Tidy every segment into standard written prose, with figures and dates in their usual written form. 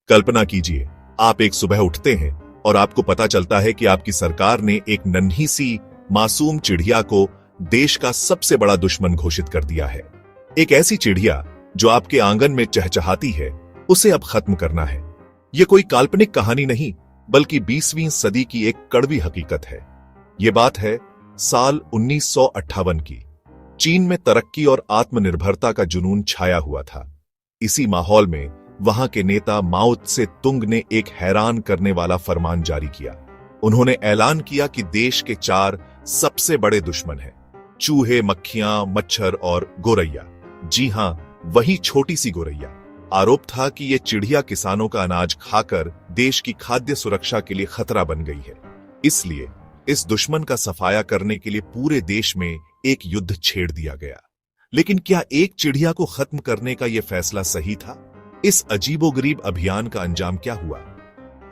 कल्पना कीजिए, आप एक सुबह उठते हैं और आपको पता चलता है कि आपकी सरकार ने एक नन्ही सी मासूम चिड़िया को देश का सबसे बड़ा दुश्मन घोषित कर दिया है। एक ऐसी चिड़िया जो आपके आंगन में चहचहाती है, उसे अब खत्म करना है। यह कोई काल्पनिक कहानी नहीं, बल्कि 20वीं सदी की एक कड़वी हकीकत है। यह बात है साल 1958 की। चीन में तरक्की और आत्मनिर्भरता का जुनून छाया हुआ था। इसी माहौल में वहां के नेता माओ त्से तुंग ने एक हैरान करने वाला फरमान जारी किया। उन्होंने ऐलान किया कि देश के 4 सबसे बड़े दुश्मन हैं, चूहे, मक्खियां, मच्छर और गोरैया। जी हां, वही छोटी सी गोरैया। आरोप था कि यह चिड़िया किसानों का अनाज खाकर देश की खाद्य सुरक्षा के लिए खतरा बन गई है। इसलिए इस दुश्मन का सफाया करने के लिए पूरे देश में एक युद्ध छेड़ दिया गया। लेकिन क्या एक चिड़िया को खत्म करने का यह फैसला सही था? इस अजीबोगरीब अभियान का अंजाम क्या हुआ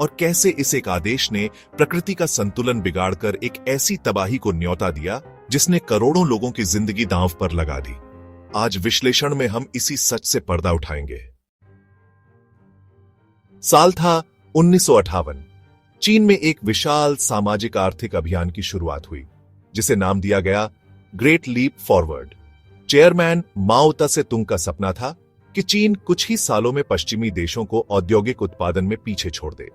और कैसे इस एक आदेश ने प्रकृति का संतुलन बिगाड़कर एक ऐसी तबाही को न्योता दिया जिसने करोड़ों लोगों की जिंदगी दांव पर लगा दी? आज विश्लेषण में हम इसी सच से पर्दा उठाएंगे। साल था 1958। चीन में एक विशाल सामाजिक आर्थिक अभियान की शुरुआत हुई, जिसे नाम दिया गया ग्रेट लीप फॉरवर्ड। चेयरमैन माओ त्से तुंग का सपना था कि चीन कुछ ही सालों में पश्चिमी देशों को औद्योगिक उत्पादन में पीछे छोड़ दे।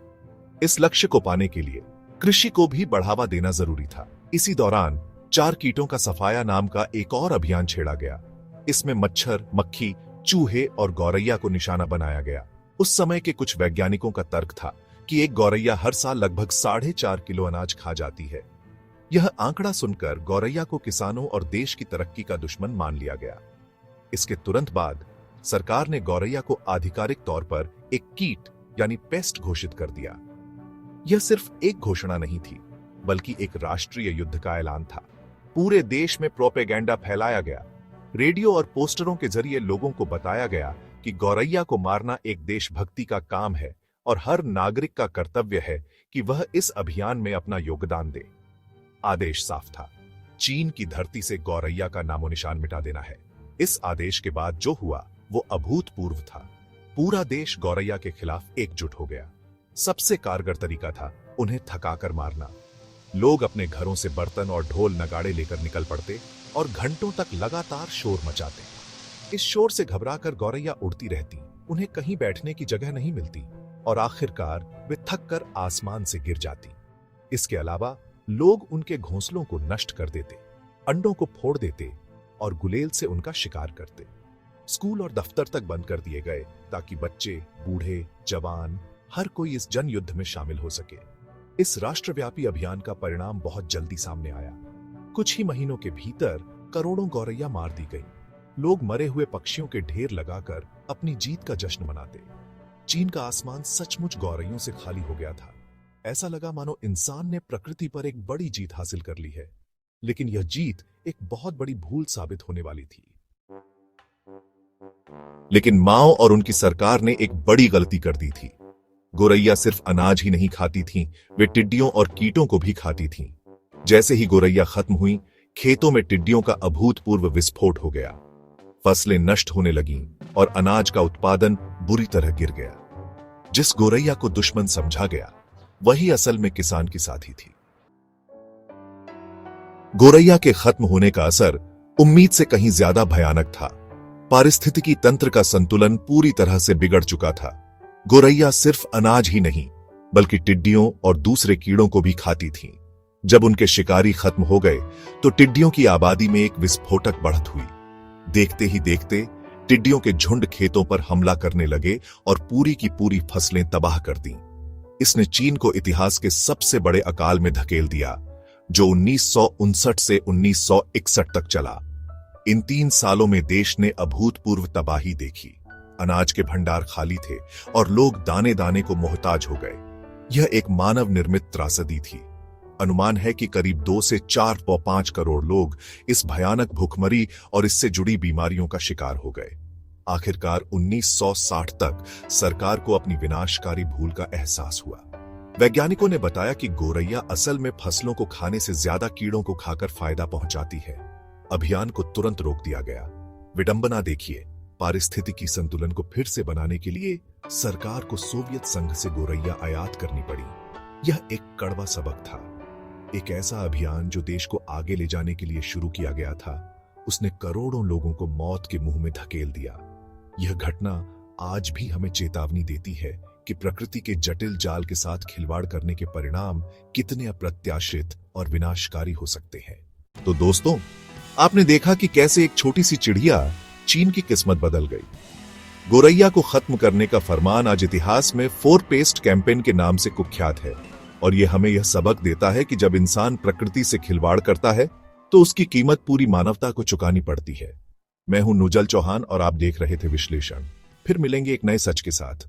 इस लक्ष्य को पाने के लिए कृषि को भी बढ़ावा देना जरूरी था। इसी दौरान 4 कीटों का सफाया नाम का एक और अभियान छेड़ा गया। इसमें मच्छर, मक्खी, चूहे और गौरैया को निशाना बनाया गया। उस समय के कुछ वैज्ञानिकों का तर्क था कि एक गौरैया हर साल लगभग 4.5 किलो अनाज खा जाती है। यह आंकड़ा सुनकर गौरैया को किसानों और देश की तरक्की का दुश्मन मान लिया गया। इसके तुरंत बाद सरकार ने गौरैया को आधिकारिक तौर पर एक कीट यानी पेस्ट घोषित कर दिया। यह सिर्फ एक घोषणा नहीं थी, बल्कि एक राष्ट्रीय युद्ध का ऐलान था। पूरे देश में प्रोपेगेंडा फैलाया गया। रेडियो और पोस्टरों के जरिए लोगों को बताया गया कि गौरैया को मारना एक देशभक्ति का काम है और हर नागरिक का कर्तव्य है कि वह इस अभियान में अपना योगदान दे। आदेश साफ था, चीन की धरती से गौरैया का नामोनिशान मिटा देना है। इस आदेश के बाद जो हुआ वो अभूतपूर्व था। पूरा देश गौरैया के खिलाफ एकजुट हो गया। सबसे कारगर तरीका था उन्हें थकाकर मारना। लोग अपने घरों से बर्तन और ढोल नगाड़े लेकर निकल पड़ते और घंटों तक लगातार शोर मचाते। इस शोर से घबराकर गौरैया उड़ती रहती, उन्हें कहीं बैठने की जगह नहीं मिलती और आखिरकार वे थककर आसमान से गिर जाती। इसके अलावा लोग उनके घोंसलों को नष्ट कर देते, अंडों को फोड़ देते और गुलेल से उनका शिकार करते। स्कूल और दफ्तर तक बंद कर दिए गए ताकि बच्चे, बूढ़े, जवान हर कोई इस जन युद्ध में शामिल हो सके। इस राष्ट्रव्यापी अभियान का परिणाम बहुत जल्दी सामने आया। कुछ ही महीनों के भीतर करोड़ों गौरैया मार दी गई। लोग मरे हुए पक्षियों के ढेर लगाकर अपनी जीत का जश्न मनाते। चीन का आसमान सचमुच गौरैयों से खाली हो गया था। ऐसा लगा मानो इंसान ने प्रकृति पर एक बड़ी जीत हासिल कर ली है। लेकिन यह जीत एक बहुत बड़ी भूल साबित होने वाली थी। लेकिन माओ और उनकी सरकार ने एक बड़ी गलती कर दी थी। गोरैया सिर्फ अनाज ही नहीं खाती थीं, वे टिड्डियों और कीटों को भी खाती थीं। जैसे ही गोरैया खत्म हुई, खेतों में टिड्डियों का अभूतपूर्व विस्फोट हो गया। फसलें नष्ट होने लगीं और अनाज का उत्पादन बुरी तरह गिर गया। जिस गोरैया को दुश्मन समझा गया, वही असल में किसान की साथी थी। गोरैया के खत्म होने का असर उम्मीद से कहीं ज्यादा भयानक था। पारिस्थितिकी तंत्र का संतुलन पूरी तरह से बिगड़ चुका था। गोरैया सिर्फ अनाज ही नहीं, बल्कि टिड्डियों और दूसरे कीड़ों को भी खाती थीं। जब उनके शिकारी खत्म हो गए, तो टिड्डियों की आबादी में एक विस्फोटक बढ़त हुई। देखते ही देखते टिड्डियों के झुंड खेतों पर हमला करने लगे और पूरी की पूरी फसलें तबाह कर दी। इसने चीन को इतिहास के सबसे बड़े अकाल में धकेल दिया, जो 1959 से 1961 तक चला। इन 3 सालों में देश ने अभूतपूर्व तबाही देखी। अनाज के भंडार खाली थे और लोग दाने दाने को मोहताज हो गए। यह एक मानव निर्मित त्रासदी थी। अनुमान है कि करीब 2 से 4.5 करोड़ लोग इस भयानक भूखमरी और इससे जुड़ी बीमारियों का शिकार हो गए। आखिरकार 1960 तक सरकार को अपनी विनाशकारी भूल का एहसास हुआ। वैज्ञानिकों ने बताया कि गोरैया असल में फसलों को खाने से ज्यादा कीड़ों को खाकर फायदा पहुंचाती है। अभियान को तुरंत रोक दिया गया। विडंबना देखिए, पारिस्थितिकी संतुलन को फिर से बनाने के लिए सरकार को सोवियत संघ से गोरैया आयात करनी पड़ी। यह एक कड़वा सबक था। एक ऐसा अभियान जो देश को आगे ले जाने के लिए शुरू किया गया था, उसने करोड़ों लोगों को मौत के मुंह में धकेल दिया। यह घटना आज भी हमें चेतावनी देती है कि प्रकृति के जटिल जाल के साथ खिलवाड़ करने के परिणाम कितने अप्रत्याशित और विनाशकारी हो सकते हैं। तो दोस्तों, आपने देखा कि कैसे एक छोटी सी चिड़िया चीन की किस्मत बदल गई। गोरैया को खत्म करने का फरमान आज इतिहास में 4 पेस्ट कैंपेन के नाम से कुख्यात है, और यह हमें यह सबक देता है कि जब इंसान प्रकृति से खिलवाड़ करता है तो उसकी कीमत पूरी मानवता को चुकानी पड़ती है। मैं हूं नुजल चौहान और आप देख रहे थे विश्लेषण। फिर मिलेंगे एक नए सच के साथ।